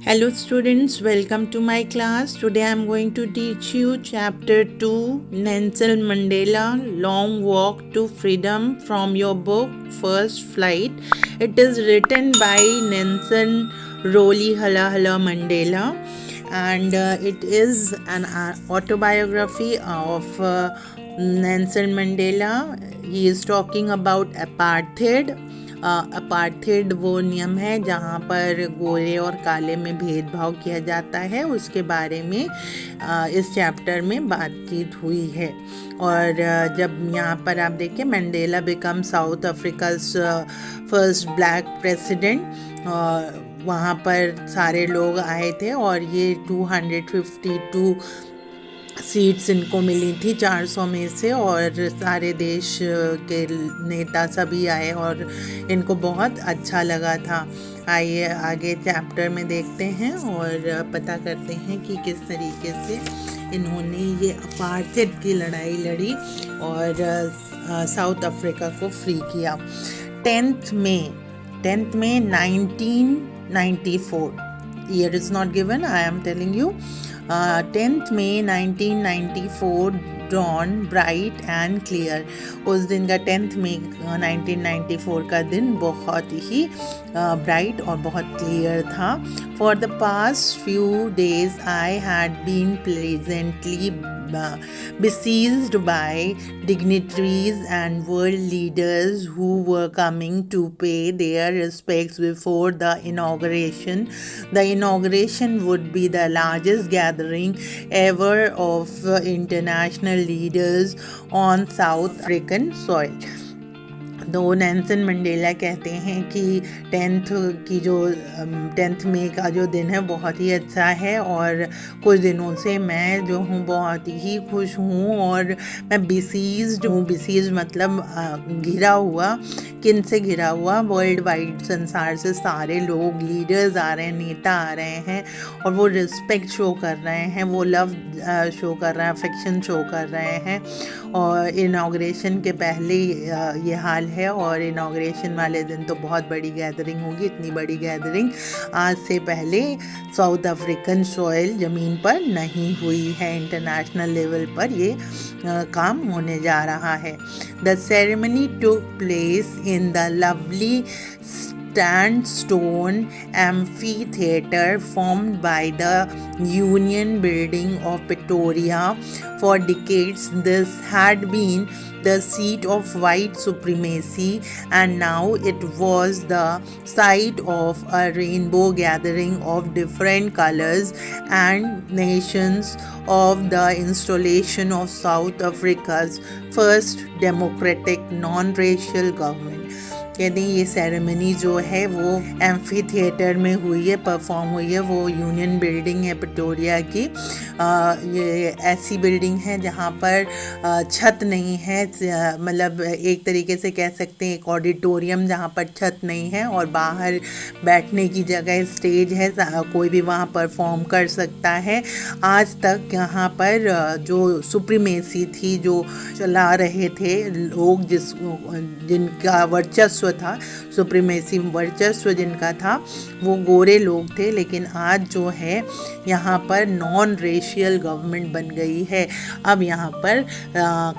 Hello students, welcome to my class. Today I am going to teach you chapter 2, Nelson Mandela, Long Walk to Freedom from your book First Flight. It is written by Nelson Rolihlahla Mandela and it is an autobiography of Nelson Mandela. He is talking about apartheid. Apartheid वो नियम है जहाँ पर गोरे और काले में भेदभाव किया जाता है, उसके बारे में इस चैप्टर में बातचीत हुई है। और जब यहाँ पर आप देखिए Mandela become south Africa first black president, वहाँ पर सारे लोग आए थे और ये 252 सीट्स इनको मिली थी 400 में से, और सारे देश के नेता सभी आए और इनको बहुत अच्छा लगा था। आइए आगे चैप्टर में देखते हैं और पता करते हैं कि किस तरीके से इन्होंने ये अपार्थेड की लड़ाई लड़ी और साउथ अफ्रीका को फ्री किया। 10th May 1994, year is not given, I am telling you. 10th May 1994, dawn bright and clear। उस दिन का 10th May 1994 का दिन बहुत ही ब्राइट और बहुत क्लियर था। For the past few days I had been pleasantly besieged by dignitaries and world leaders who were coming to pay their respects before the inauguration. The inauguration would be the largest gathering ever of international leaders on South African soil। तो Nelson Mandela कहते हैं कि 10th मई का जो दिन है बहुत ही अच्छा है और कुछ दिनों से मैं जो हूँ बहुत ही खुश हूँ और मैं बिसीज्ड हूँ। बिसीज मतलब घिरा हुआ। किन से घिरा हुआ? वर्ल्ड वाइड, संसार से सारे लोग, लीडर्स आ रहे हैं, नेता आ रहे हैं और वो रिस्पेक्ट शो कर रहे हैं, वो लव शो कर रहे हैं, अफेक्शन शो कर रहे हैं। और इनाग्रेशन के पहले ये हाल है और इनाग्रेशन वाले दिन तो बहुत बड़ी गैदरिंग होगी। इतनी बड़ी गैदरिंग आज से पहले साउथ अफ्रीकन सॉइल ज़मीन पर नहीं हुई है। इंटरनेशनल लेवल पर ये काम होने जा रहा है। The ceremony took place in the lovely sandstone amphitheater formed by the Union Building of Pretoria. For decades, this had been the seat of white supremacy, and now it was the site of a rainbow gathering of different colors and nations of the installation of South Africa's first democratic non-racial government। यानी ये ceremony जो है वो amphi theatre में हुई है, perform हुई है। वो यूनियन बिल्डिंग है प्रिटोरिया की। ये ऐसी बिल्डिंग है जहाँ पर छत नहीं है, मतलब एक तरीके से कह सकते हैं एक ऑडिटोरियम जहाँ पर छत नहीं है और बाहर बैठने की जगह स्टेज है, कोई भी वहाँ परफॉर्म कर सकता है। आज तक यहाँ पर जो सुप्रीमेसी थी, जो चला रहे थे लोग, जिनका वर्चस्व था, सुप्रीमेसी वर्चस्व जिनका था, वो गोरे लोग थे। लेकिन आज जो है यहाँ पर नॉन रेशियल गवर्नमेंट बन गई है। अब यहाँ पर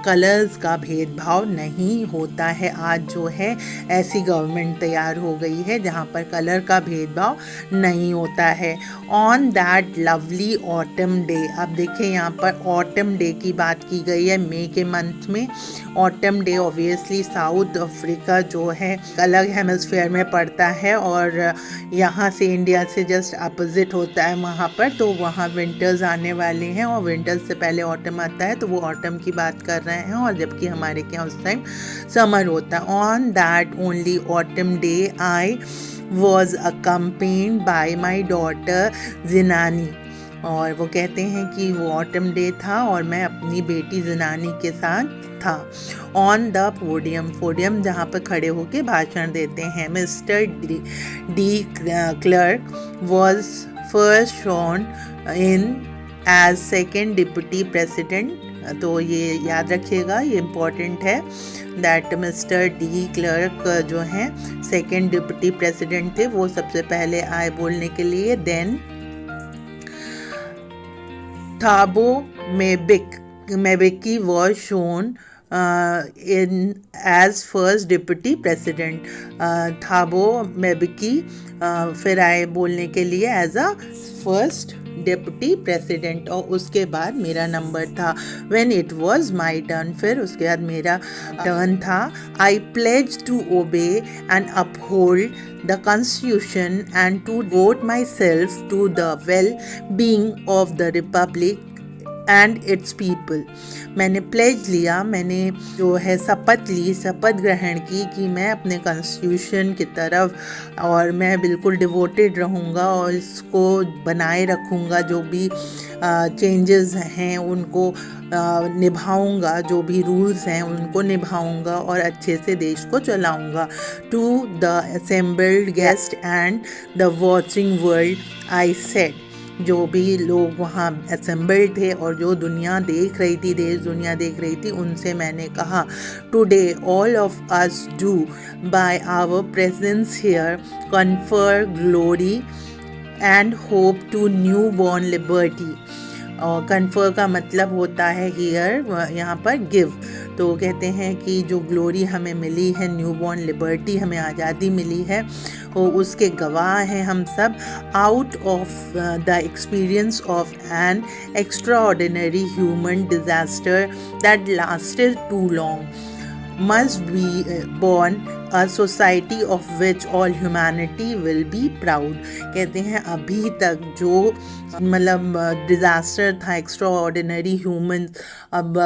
कलर्स का भेदभाव नहीं होता है। आज जो है ऐसी गवर्नमेंट तैयार हो गई है जहाँ पर कलर का भेदभाव नहीं होता है। On that lovely autumn day, अब देखिए यहाँ पर ऑटम डे की बात की गई है। मई के मंथ में autumn day obviously south Africa जो है अलग हेमिस्फीयर में पड़ता है और यहाँ से इंडिया से जस्ट अपोजिट होता है वहाँ पर। तो वहाँ विंटर्स आने वाले हैं और विंटर्स से पहले ऑटम आता है, तो वो ऑटम की बात कर रहे हैं। और जबकि हमारे क्या उस टाइम समर होता है। On that only autumn day I was accompanied by my daughter Zenani. और वो कहते हैं कि वो ऑटम डे था और मैं अपनी बेटी जिनानी के साथ था। ऑन द पोडियम जहाँ पर खड़े होकर भाषण देते हैं। Mister de Klerk was first sworn in as second deputy president. तो ये याद रखिएगा, ये इम्पोर्टेंट है दैट मिस्टर डी क्लर्क जो हैं सेकेंड डिप्टी प्रेसिडेंट थे, वो सबसे पहले आए बोलने के लिए। Then Thabo Mbeki was shown in as first deputy president. Thabo Mbeki फिर आए बोलने के लिए as a first deputy president, और उसके बाद मेरा नंबर था. When it was my turn, फिर उसके बाद मेरा टर्न था. I pledge to obey and uphold the constitution and to devote myself to the well being of the republic and its people. मैंने प्लेज लिया, मैंने जो है शपथ ग्रहण की कि मैं अपने कॉन्स्टिट्यूशन की तरफ और मैं बिल्कुल डिवोटेड रहूँगा और इसको बनाए रखूँगा. जो भी चेंजेस हैं उनको निभाऊँगा, जो भी रूल्स हैं उनको निभाऊँगा और अच्छे से देश को चलाऊँगा. To the assembled guest and the watching world I said. जो भी लोग वहाँ असेंबल्ड थे और जो दुनिया देख रही थी, देश दुनिया देख रही थी, उनसे मैंने कहा, today all of us do by our presence here confer glory and hope to new born liberty. और कन्फर का मतलब होता है हियर, यहाँ पर गिव. तो कहते हैं कि जो ग्लोरी हमें मिली है, न्यू बॉर्न लिबर्टी, हमें आज़ादी मिली है, और उसके गवाह हैं हम सब. Out of the experience of an extraordinary human disaster that lasted too long must be born a society of which all humanity will be proud. कहते हैं अभी तक जो मतलब डिज़ास्टर था, एक्स्ट्रा ऑर्डिनरी ह्यूमन, अब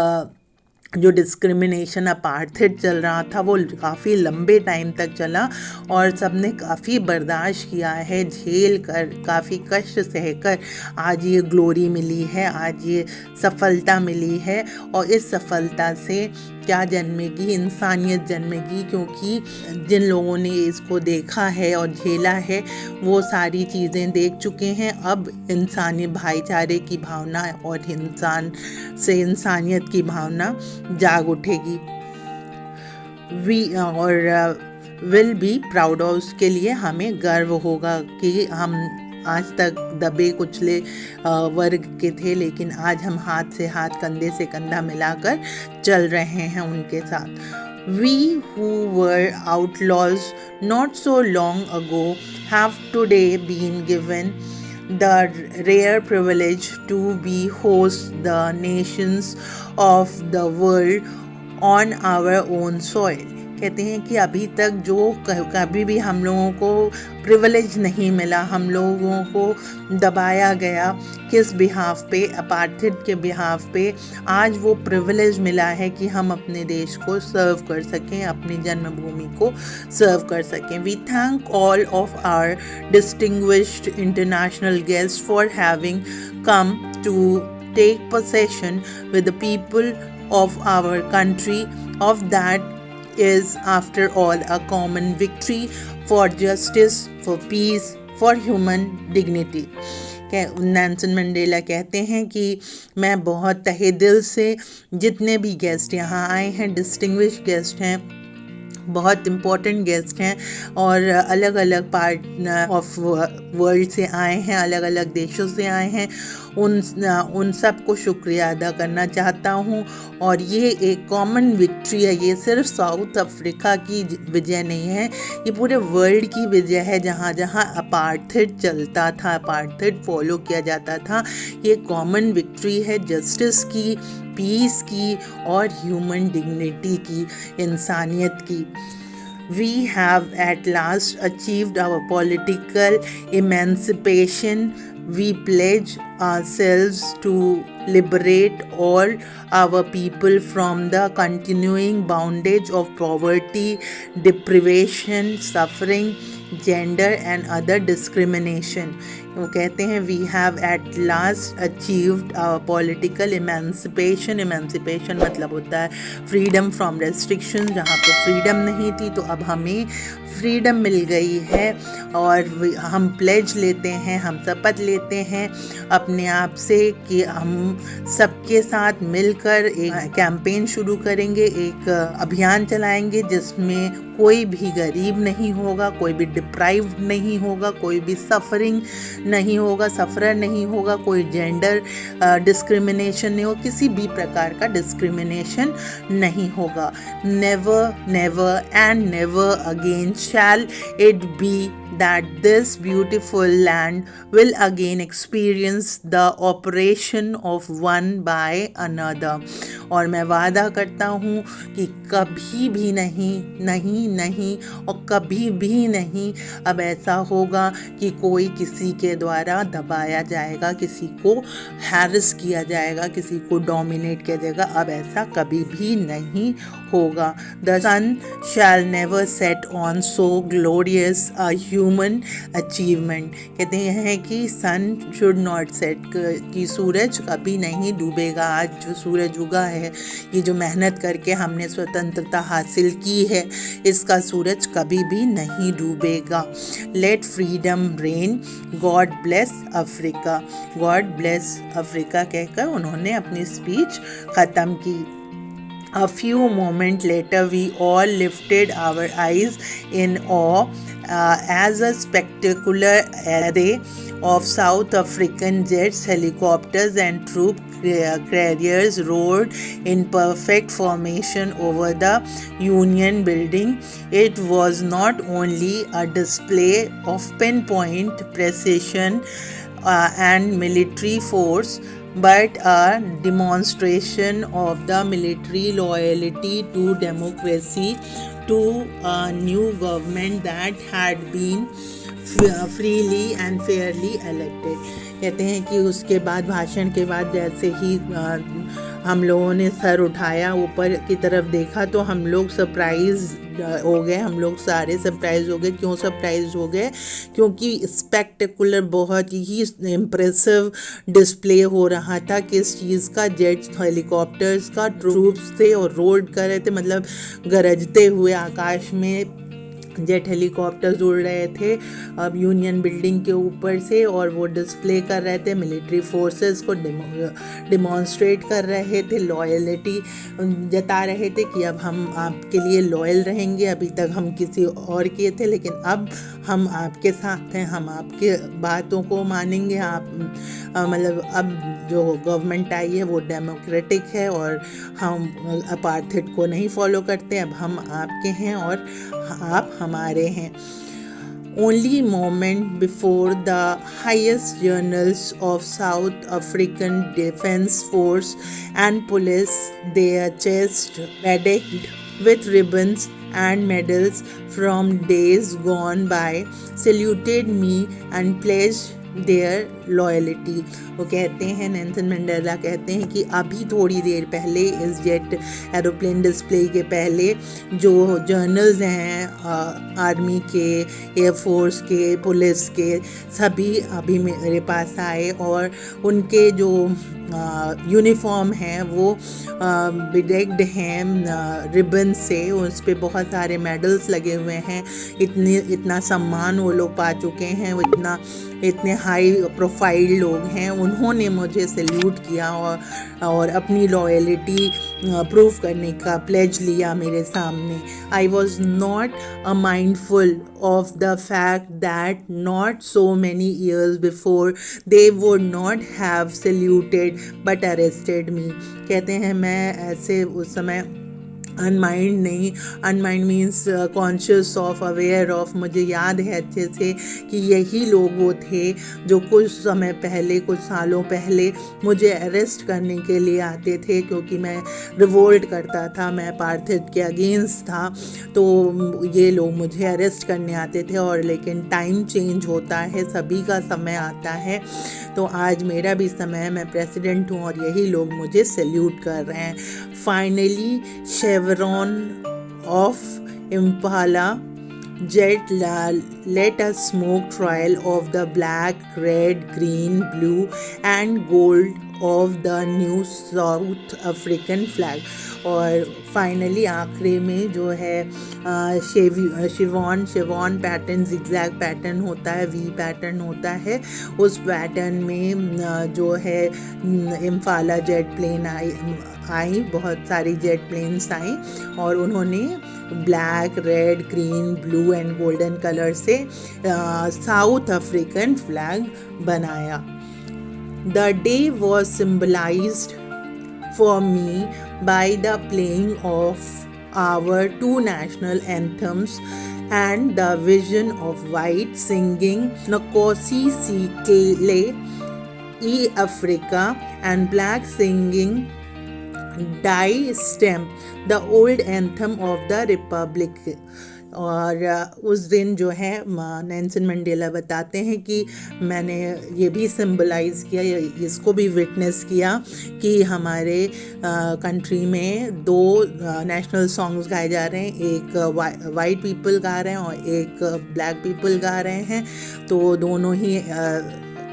जो डिस्क्रिमिनेशन अपार्थेड चल रहा था वो काफ़ी लंबे टाइम तक चला और सबने काफ़ी बर्दाश्त किया है, झेल कर, काफ़ी कष्ट सहकर आज ये ग्लोरी मिली है, आज ये सफलता मिली है. और इस सफलता से क्या जन्मेगी? इंसानियत जन्मेगी, क्योंकि जिन लोगों ने इसको देखा है और झेला है वो सारी चीज़ें देख चुके हैं. अब इंसानी भाईचारे की भावना और इंसान से इंसानियत की भावना जाग उठेगी. विल बी प्राउड, और उसके लिए हमें गर्व होगा कि हम आज तक दबे कुचले वर्ग के थे, लेकिन आज हम हाथ से हाथ, कंधे से कंधा मिलाकर चल रहे हैं उनके साथ. We who were outlaws not so long ago have today been given the rare privilege to be host the nations of the world on our own soil. कहते हैं कि अभी तक जो कभी भी हम लोगों को प्रिविलेज नहीं मिला, हम लोगों को दबाया गया, किस बिहाफ पे? अपार्थेड के बिहाफ पे. आज वो प्रिविलेज मिला है कि हम अपने देश को सर्व कर सकें, अपनी जन्मभूमि को सर्व कर सकें. We thank all of our distinguished international guest for having come to take possession with the people of our country, of that is after all a common victory for justice, for peace, for human dignity. Nelson Mandela कहते हैं कि मैं बहुत तहे दिल से जितने भी गेस्ट यहाँ आए हैं, डिस्टिंग्विश गेस्ट हैं, बहुत इम्पोर्टेंट गेस्ट हैं और अलग अलग पार्ट ऑफ वर्ल्ड से आए हैं, अलग अलग देशों से आए हैं, उन सब को शुक्रिया अदा करना चाहता हूँ. और ये एक कॉमन विक्ट्री है, ये सिर्फ साउथ अफ्रीका की विजय नहीं है, ये पूरे वर्ल्ड की विजय है. जहाँ जहाँ अपार्थेड चलता था, अपार्थेड फॉलो किया जाता था, ये कॉमन विक्ट्री है जस्टिस की, पीस की और ह्यूमन डिग्निटी की, इंसानियत की. We have at last achieved our political emancipation. We pledge ourselves to liberate all our people from the continuing bondage of poverty, deprivation, suffering, gender and other discrimination. वो कहते हैं we have at last achieved our political emancipation. Emancipation मतलब होता है freedom from restriction. जहाँ पे freedom नहीं थी तो अब हमें फ्रीडम मिल गई है और हम प्लेज लेते हैं, हम शपथ लेते हैं अपने आप से कि हम सबके साथ मिलकर एक कैंपेन शुरू करेंगे, एक अभियान चलाएंगे जिसमें कोई भी गरीब नहीं होगा, कोई भी डिप्राइव्ड नहीं होगा, कोई भी सफरिंग नहीं होगा, सफ़रर नहीं होगा, कोई जेंडर डिस्क्रिमिनेशन नहीं हो, किसी भी प्रकार का डिस्क्रिमिनेशन नहीं होगा. Never never and never again shall it be that this beautiful land will again experience the operation of one by another. और मैं वादा करता हूँ कि कभी भी नहीं और कभी भी नहीं अब ऐसा होगा कि कोई किसी के द्वारा दबाया जाएगा, किसी को हैरेस किया जाएगा, किसी को डोमिनेट किया जाएगा. अब ऐसा कभी भी नहीं होगा. The sun shall never set on so glorious a human achievement. कहते हैं कि सन शुड नॉट सेट, कि सूरज कभी नहीं डूबेगा. आज जो सूरज उगा है, ये जो मेहनत करके हमने स्वतंत्रता हासिल की है, इसका सूरज कभी भी नहीं डूबेगा. Let freedom reign, God bless Africa. God bless Africa कहकर उन्होंने अपनी स्पीच ख़त्म की. A few moments later, we all lifted our eyes in awe as a spectacular array of South African jets, helicopters, and troop carriers roared in perfect formation over the Union building. It was not only a display of pinpoint precision and military force, but a demonstration of the military loyalty to democracy, to a new government that had been freely and fairly elected. कहते हैं कि उसके बाद, भाषण के बाद जैसे ही हम लोगों ने सर उठाया, ऊपर की तरफ देखा, तो हम लोग सरप्राइज़ हो गए. हम लोग सारे सरप्राइज़ हो गए. क्यों सरप्राइज़ हो गए? क्योंकि स्पेक्टेकुलर, बहुत ही इम्प्रेसिव डिस्प्ले हो रहा था. किस चीज़ का? जेट्स, हेलीकॉप्टर्स का. ट्रूप्स थे और रोड कर रहे थे, मतलब गरजते हुए आकाश में जेट हेलीकॉप्टर्स उड़ रहे थे अब यूनियन बिल्डिंग के ऊपर से, और वो डिस्प्ले कर रहे थे, मिलिट्री फोर्सेस को डिमॉन्स्ट्रेट कर रहे थे, लॉयलिटी जता रहे थे कि अब हम आपके लिए लॉयल रहेंगे. अभी तक हम किसी और के थे, लेकिन अब हम आपके साथ हैं, हम आपके बातों को मानेंगे. आप मतलब अब जो गवर्नमेंट आई है वो डेमोक्रेटिक है और हम अपार्थाइड को नहीं फॉलो करते. अब हम आपके हैं और आप हमारे हैं. Only moment before the highest journals of South African Defence Force and police, their chest bedecked with ribbons and medals from days gone by, saluted me and pledged their loyalty. वो कहते हैं, नेल्सन मंडेला कहते हैं कि अभी थोड़ी देर पहले इस जेट एरोप्लेन डिस्प्ले के पहले जो जर्नल्स हैं आर्मी के, एयरफोर्स के, पुलिस के, सभी अभी मेरे पास आए और उनके जो यूनिफॉर्म हैं वो बिडेक्ड हैं रिबन से. उस पर बहुत सारे मेडल्स लगे हुए हैं. इतना सम्मान वो लोग पा चुके हैं, वो इतने हाई प्रोफाइल लोग हैं. उन्होंने मुझे सैल्यूट किया और अपनी लॉयलिटी प्रूव करने का प्लेज लिया मेरे सामने. I was not a mindful of the fact that not so many years before they would not have saluted but arrested me. कहते हैं मैं ऐसे उस समय अनमाइंड नहीं, unmind means conscious of, aware of. मुझे याद है अच्छे से कि यही लोग वो थे जो कुछ समय पहले, कुछ सालों पहले मुझे अरेस्ट करने के लिए आते थे, क्योंकि मैं रिवोल्ट करता था, मैं अपार्थाइड के अगेंस्ट था. तो ये लोग मुझे अरेस्ट करने आते थे. और लेकिन टाइम चेंज होता है, सभी का समय आता है. तो आज मेरा भी समय है, मैं प्रेसिडेंट हूँ और यही लोग मुझे सैल्यूट कर रहे हैं. Finally chevron of Impala jet let a smoke trail of the black, red, green, blue and gold of the new South African flag. और फाइनली आखिरी में जो है शेवॉन पैटर्न, जिगजैग पैटर्न होता है, वी पैटर्न होता है. उस पैटर्न में जो है इम्फाला जेट प्लेन आई, बहुत सारी जेट प्लेन्स आई और उन्होंने black, red, green, blue and golden colour से साउथ अफ्रीकन फ्लैग बनाया। The day was symbolized for me by the playing of our two national anthems and the vision of white singing Nkosi Sikelel e Africa and black singing Die Stem, the old anthem of the Republic। और उस दिन जो है Nelson Mandela बताते हैं कि मैंने ये भी सिंबलाइज़ किया, इसको भी विटनेस किया कि हमारे कंट्री में दो नेशनल सॉन्ग्स गाए जा रहे हैं, एक वाइट पीपल गा रहे हैं और एक ब्लैक पीपल गा रहे हैं। तो दोनों ही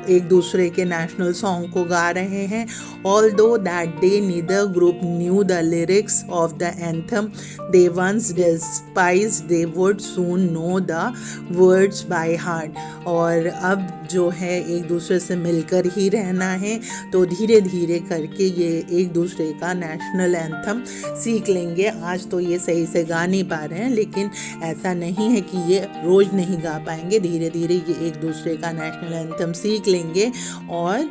एक दूसरे के नेशनल सॉन्ग को गा रहे हैं। Although that day neither group knew the lyrics of the anthem they once despised, they would soon know the words by heart। और अब जो है एक दूसरे से मिलकर ही रहना है, तो धीरे धीरे करके ये एक दूसरे का नेशनल एंथम सीख लेंगे। आज तो ये सही से गा नहीं पा रहे हैं, लेकिन ऐसा नहीं है कि ये रोज़ नहीं गा पाएंगे। धीरे धीरे ये एक दूसरे का नेशनल एंथम सीख लेंगे और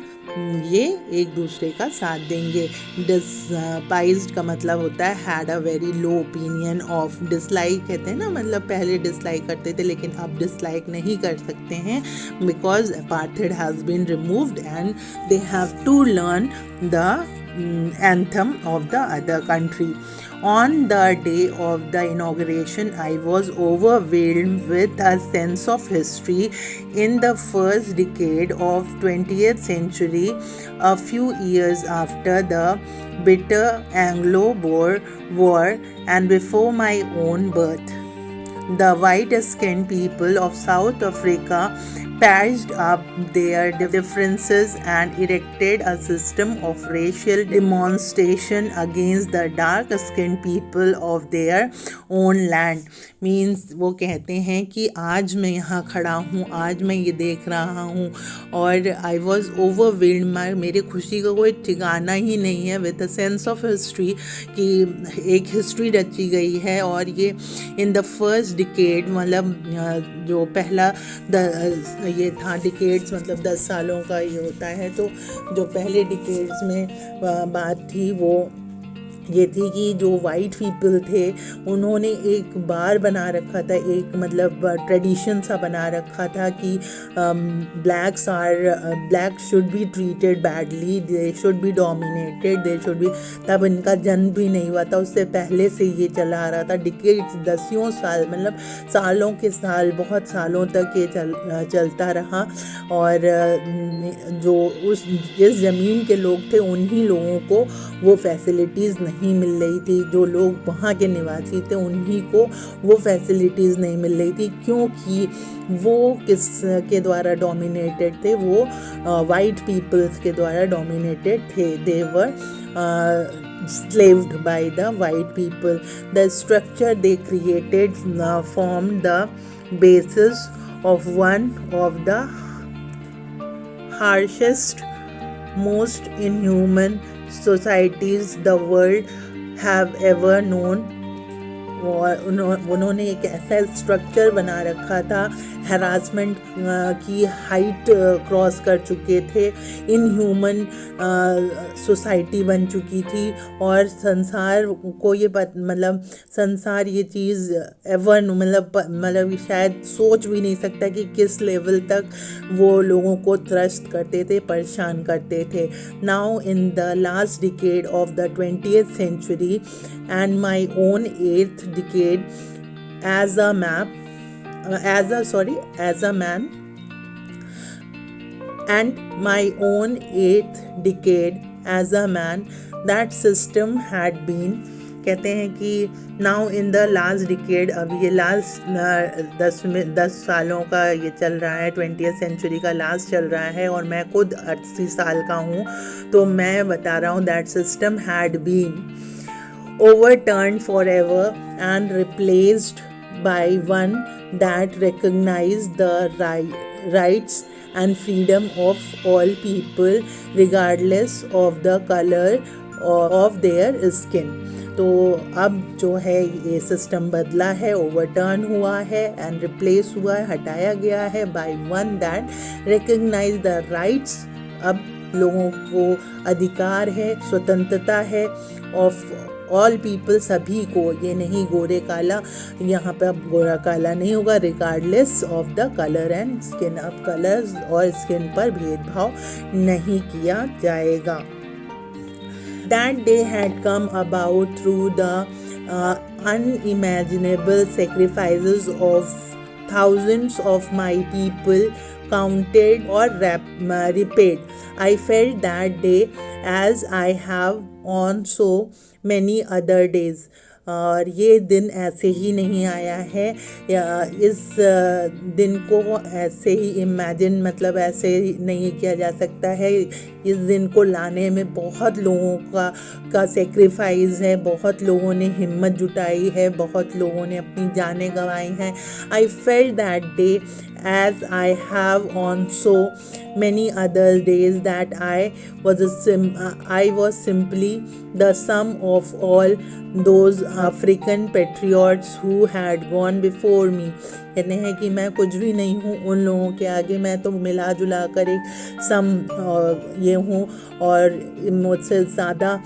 ये एक दूसरे का साथ देंगे। डिस्पाइज्ड का मतलब होता है had a very low opinion of. Dislike कहते हैं ना, मतलब पहले डिसलाइक करते थे लेकिन अब डिसलाइक नहीं कर सकते हैं, because apartheid has been removed and they have to learn the anthem of the other country। On the day of the inauguration, I was overwhelmed with a sense of history. In the first decade of 20th century, a few years after the bitter Anglo-Boer War and before my own birth, the white-skinned people of South Africa patched up their differences and erected a system of racial demonstration against the dark-skinned people of their own land। Means वो कहते हैं कि आज मैं यहाँ खड़ा हूँ, आज मैं ये देख रहा हूँ और आई वॉज ओवरवेल्ड, मेरी खुशी का कोई ठिकाना ही नहीं है, with a sense of history, कि एक हिस्ट्री रची गई है। और ये इन द फर्स्ट डिकेड, मतलब जो पहला ये था, डिकेड्स मतलब 10 सालों का ये होता है, तो जो पहले डिकेड्स में बात थी वो ये थी कि जो वाइट पीपल थे उन्होंने एक बार बना रखा था, एक मतलब ट्रेडिशन सा बना रखा था कि black should be treated badly, they should be dominated, they should be. तब इनका जन्म भी नहीं हुआ था, उससे पहले से ये चला आ रहा था। डिकेड्स, दसियों साल, मतलब सालों के साल, बहुत सालों तक ये चलता रहा। और जो जिस ज़मीन के लोग थे उन्हीं लोगों को वो फैसिलिटीज़ नहीं मिल रही थी, जो लोग वहाँ के निवासी थे उन्हीं को वो फैसिलिटीज़ नहीं मिल रही थी, क्योंकि वो किस के द्वारा डोमिनेटेड थे, वो वाइट पीपल्स के द्वारा डोमिनेटेड थे। दे वर slaved by the white people। The structure they created formed the basis of one of the harshest, most inhuman societies the world have ever known। और उन्होंने एक ऐसा स्ट्रक्चर बना रखा था, हरासमेंट की हाइट क्रॉस कर चुके थे, इनह्यूमन सोसाइटी बन चुकी थी। और संसार को ये मतलब संसार ये चीज़ एवर मतलब शायद सोच भी नहीं सकता कि किस लेवल तक वो लोगों को त्रस्त करते थे, परेशान करते थे। Now in the last decade of the 20th century and my own 8th decade as a man and my own 8th decade as a man, that system had been। कहते हैं कि now in the last decade, अब ये last 10 सालों का ये चल रहा है, 20th सेंचुरी का लास्ट चल रहा है और मैं खुद 80 साल का हूँ, तो मैं बता रहा हूँ that system had been overturned forever and replaced by one that recognized the rights and freedom of all people regardless of the color of their skin। तो अब जो है ये सिस्टम बदला है, ओवरटर्न हुआ है एंड रिप्लेस हुआ है, हटाया गया है by one that recognise the rights. अब लोगों को अधिकार है, स्वतंत्रता है ऑफ ऑल पीपल, सभी को, ये नहीं गोरे काला, यहाँ पे अब गोरा काला नहीं होगा, regardless of the colour and skin. अब कलर्स और स्किन पर भेदभाव नहीं किया जाएगा। That day had come about through the unimaginable sacrifices of thousands of my people, counted or repaid. I felt that day as I have on so many other days. और ये दिन ऐसे ही नहीं आया है, इस दिन को ऐसे ही इमेजिन, मतलब ऐसे ही नहीं किया जा सकता है। इस दिन को लाने में बहुत लोगों का सेक्रीफाइस है, बहुत लोगों ने हिम्मत जुटाई है, बहुत लोगों ने अपनी जानें गंवाई हैं। I felt that day as I have on so many other days, that I was simply the sum of all those African patriots who had gone before me. कहते हैं कि मैं कुछ भी नहीं हूँ उन लोगों के आगे, मैं तो मिला जुला कर एक सम ये हूँ, और मुझसे ज़्यादा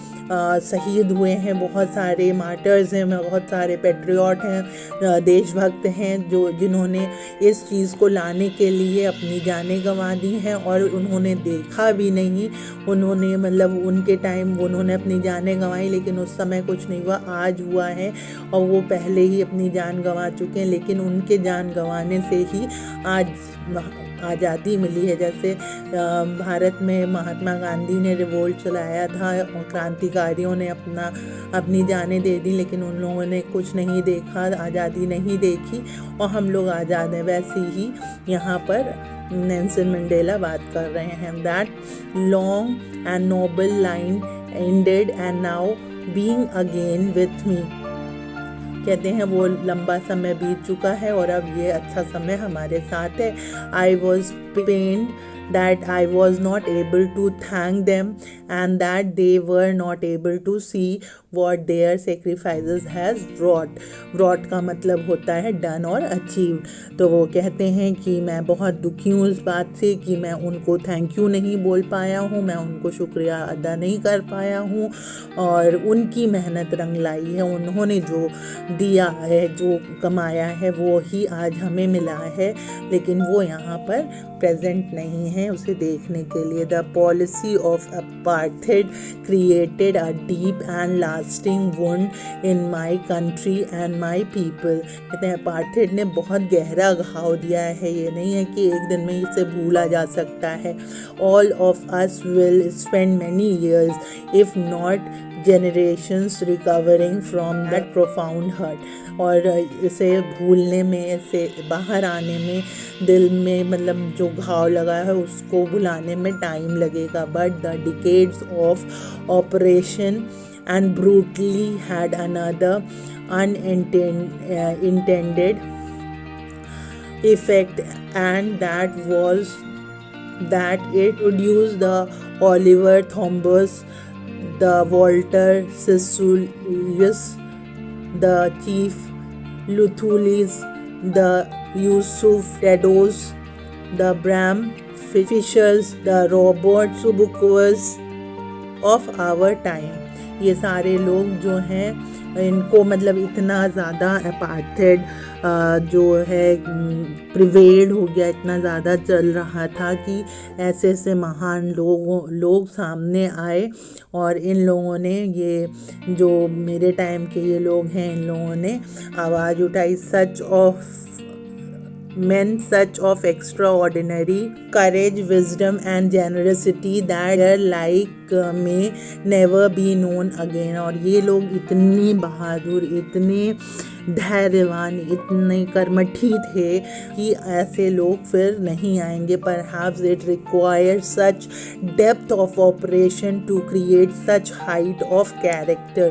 शहीद हुए हैं, बहुत सारे मार्टर्स हैं, बहुत सारे पेट्रियट हैं, देशभक्त हैं, जिन्होंने इस चीज़ को लाने के लिए अपनी जानें गंवा दी हैं, और उन्होंने देखा भी नहीं, उन्होंने मतलब उनके टाइम उन्होंने अपनी जानें गंवाई, लेकिन उस समय कुछ नहीं हुआ। आज हुआ है और वो पहले ही अपनी जान गंवा चुके हैं, लेकिन उनके जान गंवाने से ही आज आज़ादी मिली है। जैसे भारत में महात्मा गांधी ने रिवोल्ट चलाया था और क्रांतिकारियों ने अपनी जानें दे दी, लेकिन उन लोगों ने कुछ नहीं देखा, आज़ादी नहीं देखी, और हम लोग आज़ाद हैं। वैसे ही यहाँ पर नेल्सन मंडेला बात कर रहे हैं। That long and noble line ended and now being again with me. कहते हैं वो लंबा समय बीत चुका है और अब ये अच्छा समय हमारे साथ है। I was pained that I was not able to thank them and that they were not able to see what their sacrifices has brought का मतलब होता है done और achieved। तो वो कहते हैं कि मैं बहुत दुखी हूँ इस बात से कि मैं उनको थैंक यू नहीं बोल पाया हूँ, मैं उनको शुक्रिया अदा नहीं कर पाया हूँ, और उनकी मेहनत रंग लाई है, उन्होंने जो दिया है, जो कमाया है, वो ही आज हमें मिला है, लेकिन वो यहाँ पर प्रेजेंट नहीं है उसे देखने के लिए। The policy of apartheid created a deep and lasting wound in my country and my people. कहते हैं अपार्थेड ने बहुत गहरा घाव दिया है, ये नहीं है कि एक दिन में इसे भूला जा सकता है। All of us will spend many years if not generations recovering from that profound hurt। और इसे भूलने में, इसे बाहर आने में, दिल में मतलब जो घाव लगा है उसको भुलाने में टाइम लगेगा। But the decades of operation and brutally had another unintended effect, and that was that it produced the Oliver Thomson, the Walter Sisulu, the Chief Luthulis, the Yusuf Tedos, the Bram Fishers, the Robert Subukovs of our time। ये सारे लोग जो हैं इनको मतलब इतना ज़्यादा apartheid जो है प्रिवेल्ड हो गया, इतना ज़्यादा चल रहा था कि ऐसे ऐसे महान लोग सामने आए, और इन लोगों ने, ये जो मेरे टाइम के ये लोग हैं, इन लोगों ने आवाज़ उठाई। Men such of extraordinary courage, wisdom and generosity that their like may never be known again। और ये लोग इतने बहादुर, इतने धैर्यवान, इतने कर्मठी थे कि ऐसे लोग फिर नहीं आएंगे। Perhaps it requires such depth of operation to create such height of character.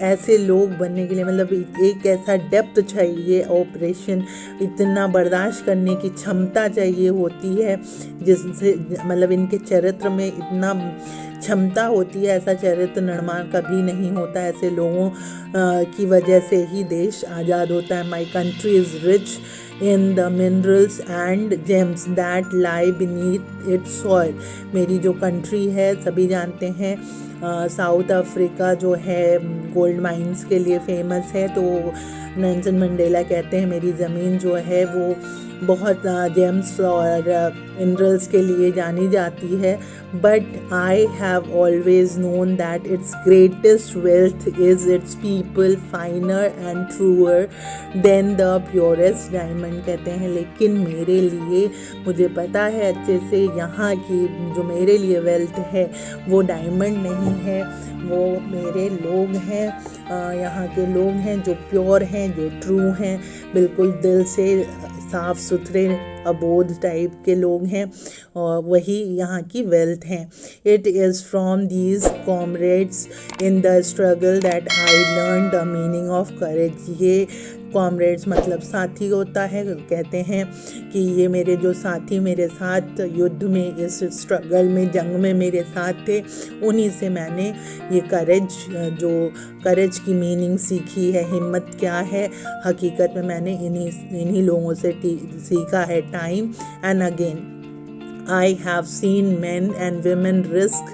ऐसे लोग बनने के लिए मतलब एक ऐसा डेप्थ चाहिए, ऑपरेशन, इतना बर्दाश्त करने की क्षमता चाहिए होती है, जिससे मतलब इनके चरित्र में इतना क्षमता होती है। ऐसा चरित्र निर्माण कभी नहीं होता। ऐसे लोगों की वजह से ही देश आज़ाद होता है। My country is rich in the minerals and James that lie beneath it's soil. मेरी जो कंट्री है, सभी जानते हैं साउथ अफ्रीका जो है गोल्ड माइंस के लिए फेमस है। तो नेल्सन मंडेला कहते हैं मेरी ज़मीन जो है वो बहुत जेम्स और मिनरल्स के लिए जानी जाती है। But I have always known that its greatest wealth is its people, finer and truer than the purest diamond. कहते हैं लेकिन मेरे लिए, मुझे पता है अच्छे से, यहाँ की जो मेरे लिए वेल्थ है वो डायमंड नहीं है, वो मेरे लोग हैं, यहाँ के लोग हैं जो प्योर हैं, जो ट्रू हैं, बिल्कुल दिल से साफ़ सुथरे अबोध टाइप के लोग हैं, और वही यहाँ की वेल्थ हैं। It is from these comrades in the struggle that I learn the meaning of courage. ये कॉमरेड्स मतलब साथी होता है। कहते हैं कि ये मेरे जो साथी मेरे साथ युद्ध में, इस स्ट्रगल में, जंग में मेरे साथ थे, उन्हीं से मैंने ये करेज की मीनिंग सीखी है। हिम्मत क्या है हकीकत में मैंने इन्हीं लोगों से सीखा है। Time and again I have seen men and women risk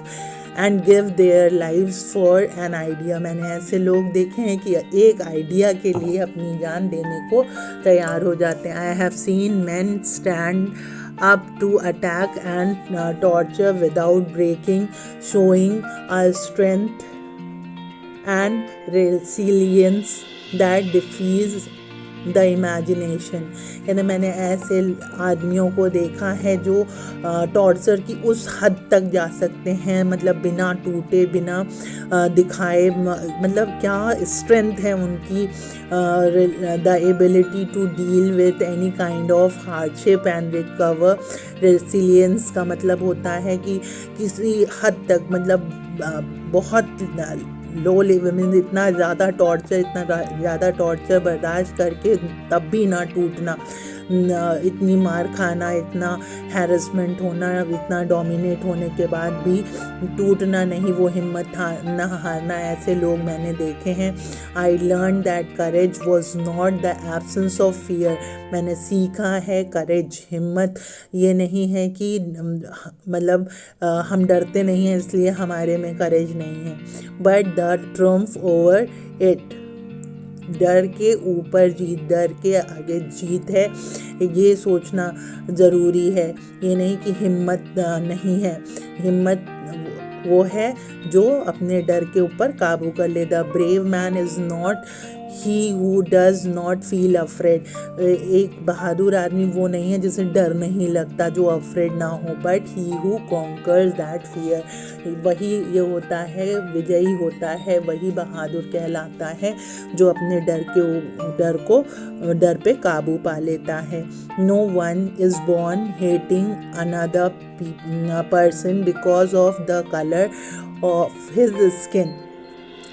and give their lives for an idea। मैंने ऐसे लोग देखे हैं कि एक आइडिया के लिए अपनी जान देने को तैयार हो जाते हैं। I have seen men stand up to attack and torture without breaking, showing a strength and resilience that defies the imagination. यानी मैंने ऐसे आदमियों को देखा है जो टॉर्चर की उस हद तक जा सकते हैं, मतलब बिना टूटे, बिना दिखाए, मतलब क्या स्ट्रेंथ है उनकी, the ability to deal with any kind of hardship and recover. Resilience का मतलब होता है कि किसी हद तक, मतलब बहुत लो लेवल में इतना ज़्यादा टॉर्चर बर्दाश्त करके तब भी ना टूटना, इतनी मार खाना, इतना हैरेसमेंट होना, इतना डोमिनेट होने के बाद भी टूटना नहीं, वो हिम्मत ना हारना। ऐसे लोग मैंने देखे हैं। I learn that courage was not the absence of fear. मैंने सीखा है करेज, हिम्मत ये नहीं है कि मतलब हम डरते नहीं हैं इसलिए हमारे में करेज नहीं है, but the triumph over it, डर के ऊपर जीत, डर के आगे जीत है, ये सोचना ज़रूरी है। ये नहीं कि हिम्मत नहीं है, हिम्मत वो है जो अपने डर के ऊपर काबू कर ले। The brave man is not he who does not feel afraid. एक बहादुर आदमी वो नहीं है जिसे डर नहीं लगता, जो अफ्रेड ना हो, but he who conquers that fear. वही ये होता है, विजयी होता है, वही बहादुर कहलाता है जो अपने डर पे काबू पा लेता है। No one is born hating another person because of the color of his skin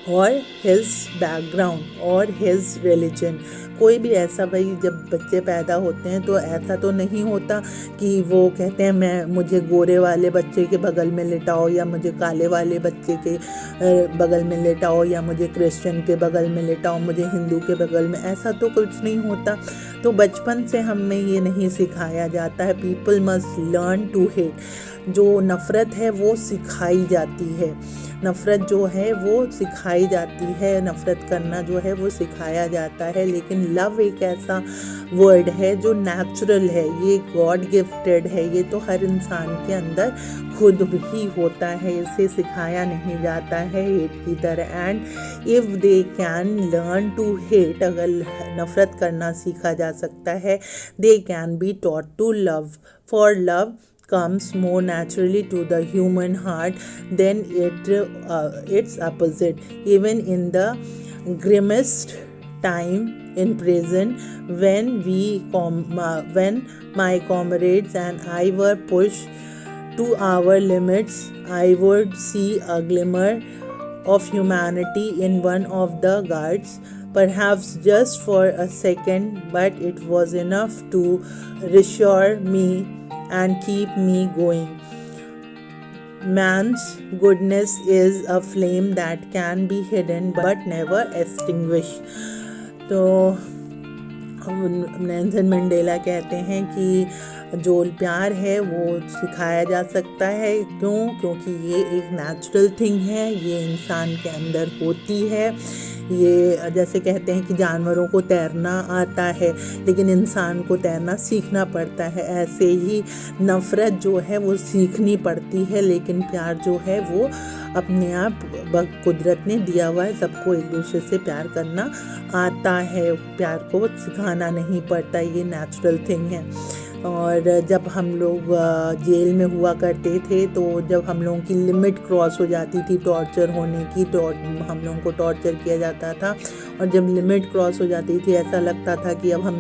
और his background और his religion। कोई भी ऐसा, भाई जब बच्चे पैदा होते हैं तो ऐसा तो नहीं होता कि वो कहते हैं मुझे गोरे वाले बच्चे के बगल में लेटाओ, या मुझे काले वाले बच्चे के बगल में लेटाओ, या मुझे क्रिश्चियन के बगल में लेटाओ, मुझे हिंदू के बगल में। ऐसा तो कुछ नहीं होता। तो बचपन से हमें ये नहीं सिखाया जाता है। People must learn to hate. जो नफ़रत है वो सिखाई जाती है, नफ़रत जो है वो सिखाई जाती है, नफ़रत करना जो है वो सिखाया जाता है। लेकिन लव एक ऐसा वर्ड है जो नेचुरल है, ये गॉड गिफ्टेड है, ये तो हर इंसान के अंदर खुद ही होता है, इसे सिखाया नहीं जाता है हेट की तरह। And if they can learn to hate, अगर नफ़रत करना सीखा जा सकता है, they can be taught to love, for love comes more naturally to the human heart than its opposite. Even in the grimmest time in prison when when my comrades and I were pushed to our limits. I would see a glimmer of humanity in one of the guards, perhaps just for a second, but it was enough to reassure me and keep me going. Man's goodness is a flame that can be hidden but never extinguished. तो Nelson Mandela कहते हैं कि जो प्यार है वो सिखाया जा सकता है। क्योंकि ये एक नेचुरल थिंग है, ये इंसान के अंदर होती है। ये जैसे कहते हैं कि जानवरों को तैरना आता है लेकिन इंसान को तैरना सीखना पड़ता है, ऐसे ही नफ़रत जो है वो सीखनी पड़ती है, लेकिन प्यार जो है वो अपने आप कुदरत ने दिया हुआ है। सबको एक दूसरे से प्यार करना आता है, प्यार को सिखाना नहीं पड़ता, ये नेचुरल थिंग है। और जब हम लोग जेल में हुआ करते थे तो जब हम लोगों की लिमिट क्रॉस हो जाती थी टॉर्चर होने की, तो हम लोगों को टॉर्चर किया जाता था, और जब लिमिट क्रॉस हो जाती थी ऐसा लगता था कि अब हम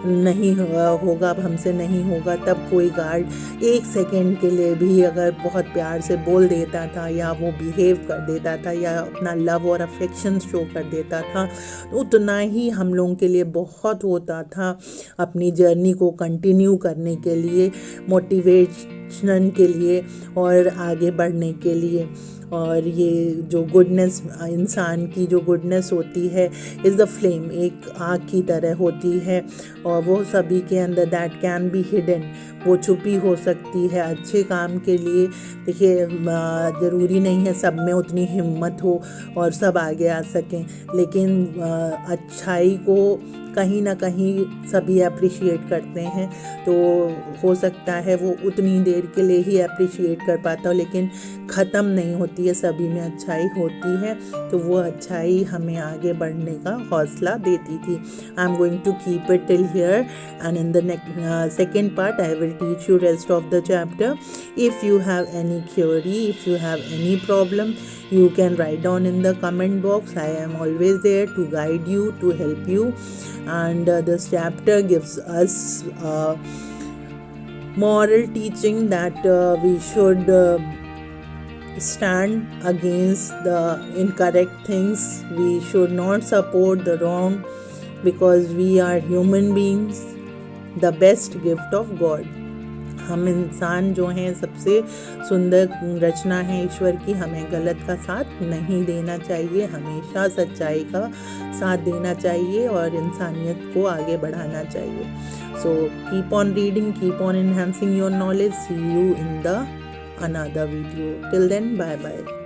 नहीं होगा, अब हमसे नहीं होगा, तब कोई गार्ड एक सेकेंड के लिए भी अगर बहुत प्यार से बोल देता था या वो बिहेव कर देता था या अपना लव और अफेक्शन शो कर देता था, तो उतना ही हम लोगों के लिए बहुत होता था अपनी जर्नी को कंटिन्यू करने के लिए, मोटिवेशन के लिए और आगे बढ़ने के लिए। और ये जो गुडनेस, इंसान की जो गुडनेस होती है इज़ द फ्लेम, एक आग की तरह होती है, और वो सभी के अंदर दैट कैन बी हिडन, वो छुपी हो सकती है अच्छे काम के लिए। देखिए ज़रूरी नहीं है सब में उतनी हिम्मत हो और सब आगे आ सकें, लेकिन अच्छाई को कहीं ना कहीं सभी अप्रिशिएट करते हैं, तो हो सकता है वो उतनी देर के लिए ही अप्रिशिएट कर पाता हो, लेकिन ख़त्म नहीं होती है, सभी में अच्छाई होती है, तो वो अच्छाई हमें आगे बढ़ने का हौसला देती थी। I am going to keep it till here and in the second part I will teach you rest of the chapter. If you have any query, if you have any problem, you can write down in the comment box. I am always there to guide you, to help you. And this chapter gives us moral teaching that we should stand against the incorrect things. We should not support the wrong because we are human beings, the best gift of God. हम इंसान जो हैं सबसे सुंदर रचना है ईश्वर की, हमें गलत का साथ नहीं देना चाहिए, हमेशा सच्चाई का साथ देना चाहिए और इंसानियत को आगे बढ़ाना चाहिए. So keep on reading, keep on enhancing your knowledge. See you in the another video. Till then, bye bye.